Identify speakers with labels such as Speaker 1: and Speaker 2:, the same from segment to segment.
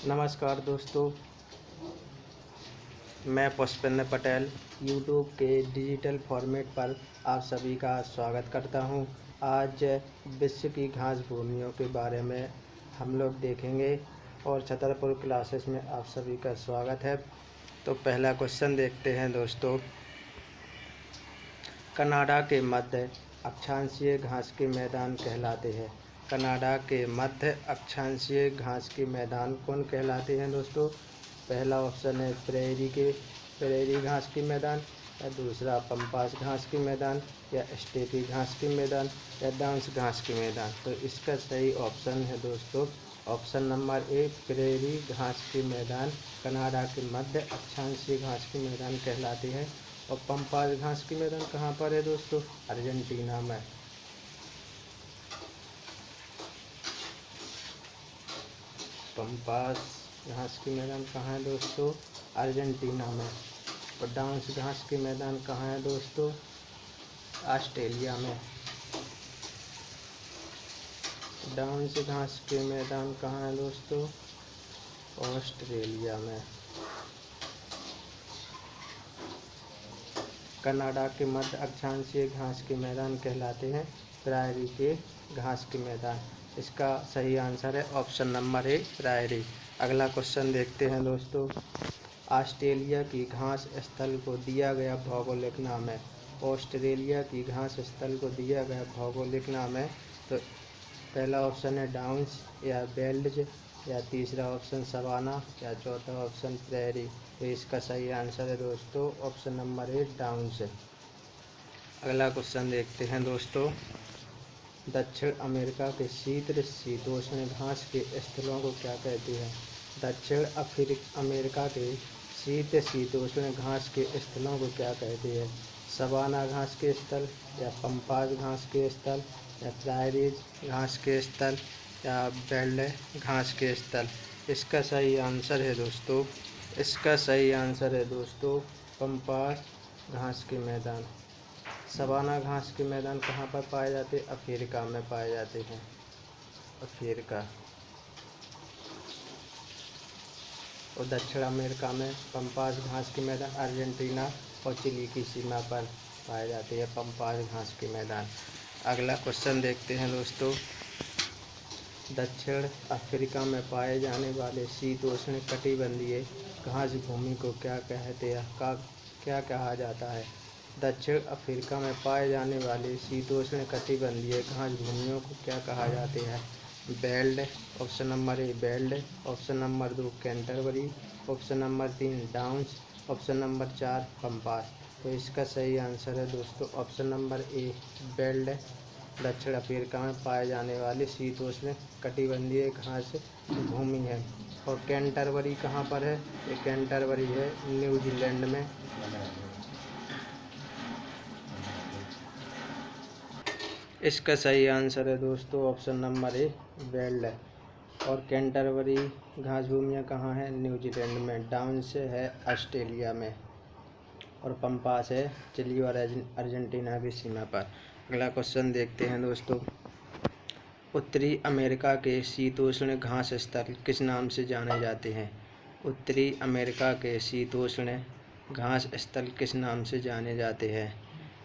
Speaker 1: नमस्कार दोस्तों, मैं पुष्पेंद्र पटेल यूट्यूब के डिजिटल फॉर्मेट पर आप सभी का स्वागत करता हूं। आज विश्व की घास भूमियों के बारे में हम लोग देखेंगे और छतरपुर क्लासेस में आप सभी का स्वागत है। तो पहला क्वेश्चन देखते हैं दोस्तों। कनाडा के मध्य अक्षांशीय घास के मैदान कहलाते हैं। कनाडा के मध्य अक्षांशीय घास के मैदान कौन कहलाते हैं दोस्तों? पहला ऑप्शन है प्रेरी घास के मैदान, या दूसरा पंपास घास के मैदान, या स्टेपी घास के मैदान, या डांस घास के मैदान। तो इसका सही ऑप्शन है दोस्तों ऑप्शन नंबर ए, प्रेरी घास के मैदान कनाडा के मध्य अक्षांशीय घास के मैदान कहलाते हैं। और पंपास घास के मैदान कहाँ पर है दोस्तों? अर्जेंटीना में। पंपास घास के मैदान कहाँ है दोस्तों? अर्जेंटीना में। और डांस घास के मैदान कहाँ है दोस्तों? ऑस्ट्रेलिया में। डांस घास के मैदान कहाँ है दोस्तों? ऑस्ट्रेलिया में। कनाडा के मध्य अक्षांशीय घास के मैदान कहलाते हैं प्रायरी के घास के मैदान। इसका सही आंसर है ऑप्शन नंबर ए, प्रायरी। अगला क्वेश्चन देखते हैं दोस्तों। ऑस्ट्रेलिया की घास स्थल को दिया गया भौगोलिक नाम है। ऑस्ट्रेलिया की घास स्थल को दिया गया भौगोलिक नाम है। तो पहला ऑप्शन है डाउन्स या बेल्ड्स, या तीसरा ऑप्शन सवाना, या चौथा ऑप्शन प्रेरी। तो इसका सही आंसर है दोस्तों ऑप्शन नंबर ए, डाउन्स। अगला क्वेश्चन देखते हैं दोस्तों। दक्षिण अमेरिका के शीतोष्ण घास के स्थलों को क्या कहते हैं? दक्षिण अमेरिका के शीतोष्ण घास के स्थलों को क्या कहते हैं? सवाना घास के स्थल, या पंपास घास के स्थल, या प्रायरीज घास के स्थल, या बेल्ट घास के स्थल। इसका सही आंसर है दोस्तों पंपास घास के मैदान। सवाना घास के मैदान कहाँ पर पाए जाते हैं? अफ्रीका में पाए जाते हैं। अफ्रीका। और दक्षिण अमेरिका में पंपास घास के मैदान अर्जेंटीना और चिली की सीमा पर पाए जाते हैं पंपास घास के मैदान। अगला क्वेश्चन देखते हैं दोस्तों। दक्षिण अफ्रीका में पाए जाने वाले शीतोष्ण कटिबंधीय घास भूमि को क्या कहते हैं? क्या कहा जाता है? दक्षिण अफ्रीका में पाए जाने वाले शीतोष्ण कटिबंधीय घास भूमियों को क्या कहा जाते हैं? Belt, option number A belt, option number 2 Canterbury, option number 3 downs, option number 4 pampas. तो इसका सही आंसर है दोस्तों ऑप्शन नंबर ए, बेल्ट। दक्षिण अफ्रीका में पाए जाने वाली शीतोष्ण कटिबंधीय घास भूमि है। और कैंटरबरी कहाँ पर है? ये कैंटरबरी है न्यूजीलैंड में। इसका सही आंसर है दोस्तों ऑप्शन नंबर ए, बेल्ट। और कैंटरबरी घास भूमियाँ कहाँ है? न्यूजीलैंड में। डाउन्स है ऑस्ट्रेलिया में। और पंपास है चिली और अर्जेंटीना की सीमा पर। अगला क्वेश्चन देखते हैं दोस्तों। उत्तरी अमेरिका के शीतोष्ण घास स्थल किस नाम से जाने जाते हैं? उत्तरी अमेरिका के शीतोष्ण घास स्थल किस नाम से जाने जाते हैं?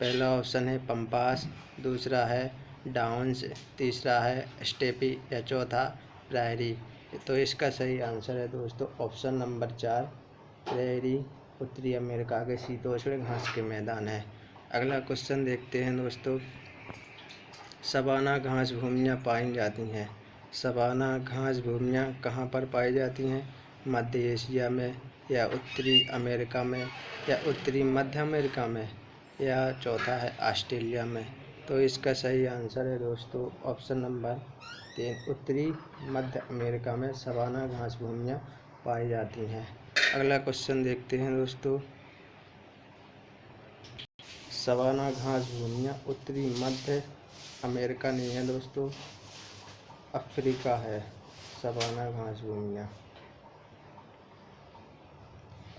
Speaker 1: पहला ऑप्शन है पंपास, दूसरा है डाउन्स, तीसरा है स्टेपी, या चौथा प्रायरी। तो इसका सही आंसर है दोस्तों ऑप्शन नंबर 4, प्रायरी। उत्तरी अमेरिका के शीतोष्ण घास के मैदान है। अगला क्वेश्चन देखते हैं दोस्तों। सवाना घास भूमियाँ पाई जाती हैं। सवाना घास भूमियाँ कहाँ पर पाई जाती हैं? मध्य एशिया में, या उत्तरी अमेरिका में, या उत्तरी मध्य अमेरिका में, या चौथा है ऑस्ट्रेलिया में। तो इसका सही आंसर है दोस्तों ऑप्शन नंबर 3, उत्तरी मध्य अमेरिका में सवाना घास भूमियाँ पाई जाती हैं। अगला क्वेश्चन देखते हैं दोस्तों। सवाना घास भूमियाँ उत्तरी मध्य अमेरिका नहीं है दोस्तों, अफ्रीका है। सवाना घास भूमियाँ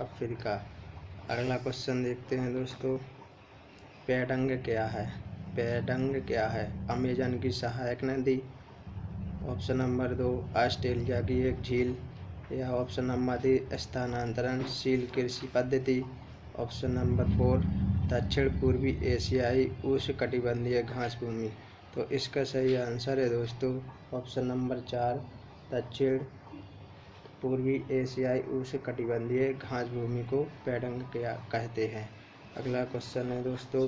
Speaker 1: अफ्रीका। अगला क्वेश्चन देखते हैं दोस्तों। पेडंग क्या है? पेडंग क्या है? अमेजन की सहायक नदी, ऑप्शन नंबर 2 ऑस्ट्रेलिया की एक झील, या ऑप्शन नंबर 3 स्थानांतरणशील कृषि पद्धति। ऑप्शन नंबर 4 दक्षिण पूर्वी एशियाई उष्णकटिबंधीय घास भूमि। तो इसका सही आंसर है दोस्तों ऑप्शन नंबर 4 दक्षिण पूर्वी एशियाई उष्णकटिबंधीय घास भूमि को पैडंग कहते हैं। अगला क्वेश्चन है दोस्तों,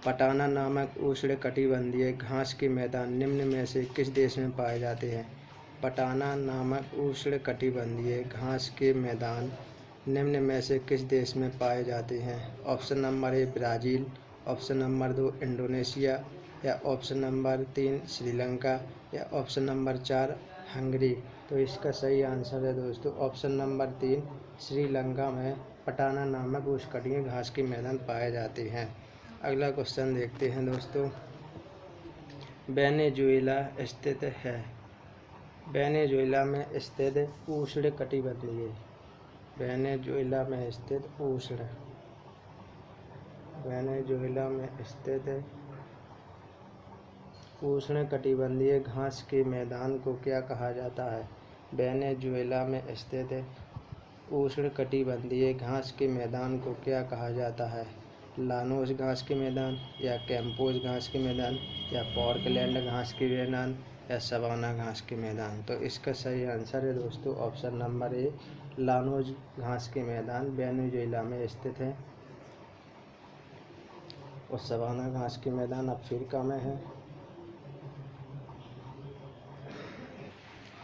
Speaker 1: पटाना नामक उष्णकटिबंधीय घास के मैदान निम्न में से किस देश में पाए जाते हैं? पटाना नामक उष्णकटिबंधीय घास के मैदान निम्न में से किस देश में पाए जाते हैं? Option number 1 Brazil, option number 2 Indonesia, या ऑप्शन नंबर 3 श्रीलंका, या ऑप्शन नंबर 4 हंगरी। तो इसका सही आंसर है दोस्तों ऑप्शन नंबर 3 श्रीलंका में पटाना नामक उष्णकटिबंधीय घास के मैदान पाए जाते हैं। अगला क्वेश्चन देखते हैं दोस्तों, वेनेजुएला स्थित है। वेनेजुएला में स्थित उष्णकटिबंधीय वेनेजुएला में स्थित उष्णकटिबंधीय घास के मैदान को क्या कहा जाता है? वेनेजुएला में स्थित उष्णकटिबंधीय घास के मैदान को क्या कहा जाता है? लानोस घास के मैदान, या कैंपोस घास के मैदान, या पॉर्कलैंड घास के मैदान, या सवाना घास के मैदान। तो इसका सही आंसर है दोस्तों ऑप्शन नंबर 1 लानोस घास के मैदान वेनेजुएला में स्थित है, और सवाना घास के मैदान अफ्रीका में है।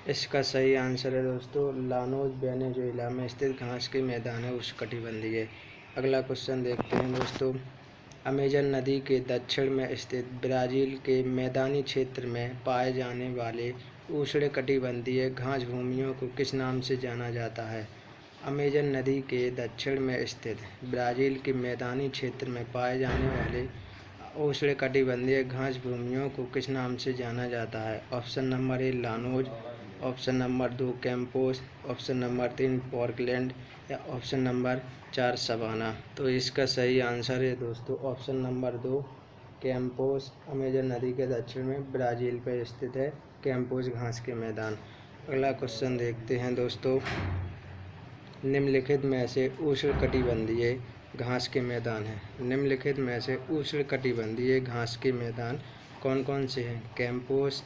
Speaker 1: इसका सही आंसर है दोस्तों लानोस वेनेजुएला में स्थित घास के मैदान है उष्णकटिबंधीय। अगला क्वेश्चन देखते हैं दोस्तों, अमेजन नदी के दक्षिण में स्थित ब्राज़ील के मैदानी क्षेत्र में पाए जाने वाले उष्णकटिबंधीय घास भूमियों को किस नाम से जाना जाता है? अमेजन नदी के दक्षिण में स्थित ब्राज़ील के मैदानी क्षेत्र में पाए जाने वाले उष्णकटिबंधीय घास भूमियों को किस नाम से जाना जाता है? Option number 1 llanos, option number 2 Campos, option number 3 पॉर्कलैंड, या ऑप्शन नंबर 4 सवाना। तो इसका सही आंसर है दोस्तों ऑप्शन नंबर 2 कैंपोस। अमेजन नदी के दक्षिण में ब्राज़ील पर स्थित है कैंपोस घास के मैदान। अगला क्वेश्चन देखते हैं दोस्तों, निम्नलिखित में से उष्णकटिबंधीय घास के मैदान हैं। निम्नलिखित में से उष्णकटिबंधीय घास के मैदान कौन कौन से हैं? कैंपोस,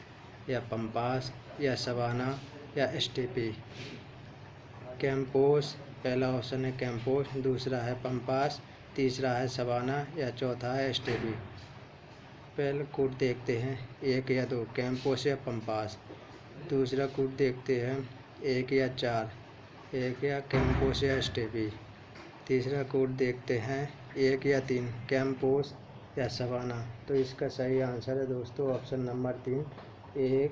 Speaker 1: या पंपास, या सवाना, या स्टेपी। कैंपोस पहला ऑप्शन है कैंपोस, दूसरा है पंपास, तीसरा है सवाना, या चौथा है स्टेपी। पहले कोड देखते हैं 1 या 2 कैंपोस या पंपास। दूसरा कोड देखते हैं 1 या 4 1 या कैंपोस या स्टेपी। तीसरा कोड देखते हैं 1 या 3 कैंपोस या सवाना। तो इसका सही आंसर है दोस्तों ऑप्शन नंबर 3 1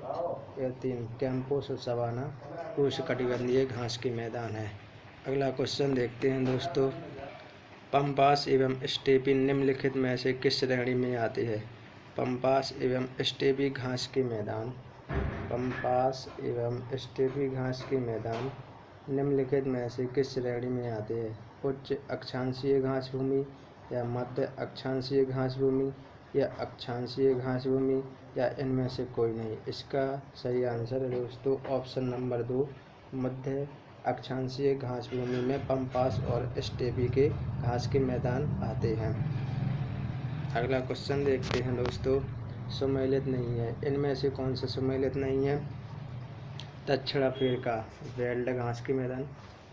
Speaker 1: या 3 कैंपोस और सवाना उष्णकटिबंधीय घास के मैदान है। अगला क्वेश्चन देखते हैं दोस्तों, पंपास एवं स्टेपी निम्नलिखित में से किस श्रेणी में आते हैं? पंपास एवं स्टेपी घास के मैदान पंपास एवं स्टेपी घास के मैदान निम्नलिखित में से किस श्रेणी में आते हैं? उच्च अक्षांशीय घास भूमि, या मध्य अक्षांशीय घास भूमि, या अक्षांशीय घास भूमि, या इनमें से कोई नहीं। इसका सही आंसर है दोस्तों ऑप्शन नंबर 2 मध्य अक्षांशीय घास भूमि में पंपास और स्टेपी के घास के मैदान आते हैं। अगला क्वेश्चन देखते हैं दोस्तों, सुमेलित नहीं है, इनमें से कौन सा सुमेलित नहीं है? दक्षिण अफ्रीका बेल्ट घास के मैदान,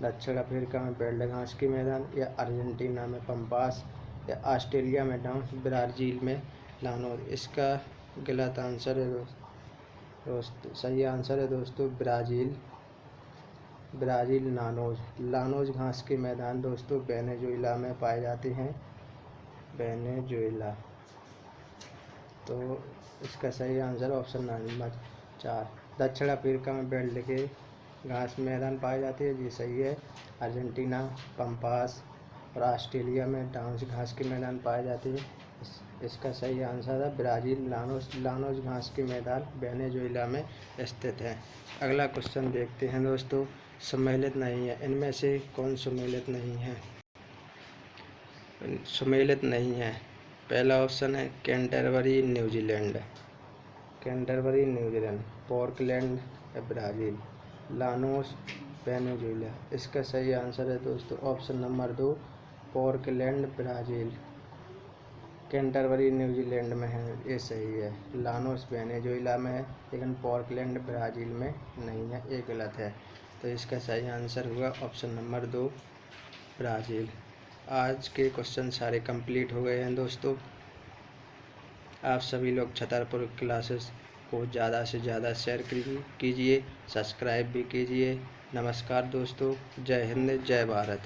Speaker 1: दक्षिण अफ्रीका में बेल्ट घास के मैदान, या अर्जेंटीना में पंपास, या ऑस्ट्रेलिया में डाउन्स, ब्राज़ील में लानोज। इसका गलत आंसर है दोस्तों सही आंसर है दोस्तों ब्राज़ील लानोज घास के मैदान दोस्तों वेनेजुएला में पाए जाते हैं, वेनेजुएला। तो इसका सही आंसर ऑप्शन नंबर 4 दक्षिण अफ्रीका में बेल्ट के घास मैदान पाए जाते हैं, ये सही है। अर्जेंटीना पंपास और ऑस्ट्रेलिया में डाउन्स घास के मैदान पाए जाते हैं। इसका सही आंसर है ब्राज़ील लानोज घास के मैदान वेनेजुएला में स्थित है। अगला क्वेश्चन देखते हैं दोस्तों, सम्मिलित नहीं है, इनमें से कौन सम्मिलित नहीं है? सम्मिलित नहीं है, पहला ऑप्शन है कैंटरबरी न्यूजीलैंड, पॉर्कलैंड ब्राज़ील, लानोस वेनेजुएला। इसका सही आंसर है दोस्तों ऑप्शन नंबर 2 पॉर्कलैंड ब्राज़ील। कैंटरबरी न्यूजीलैंड में है, ये सही है। लानोस वेनेजुएला में है लेकिन पॉर्कलैंड ब्राज़ील में नहीं है, ये गलत है। तो इसका सही आंसर हुआ ऑप्शन नंबर 2 ब्राज़ील। आज के क्वेश्चन सारे कंप्लीट हो गए हैं दोस्तों। आप सभी लोग छतरपुर क्लासेस को ज़्यादा से ज़्यादा शेयर कीजिए, सब्सक्राइब भी कीजिए। नमस्कार दोस्तों, जय हिंद, जय भारत।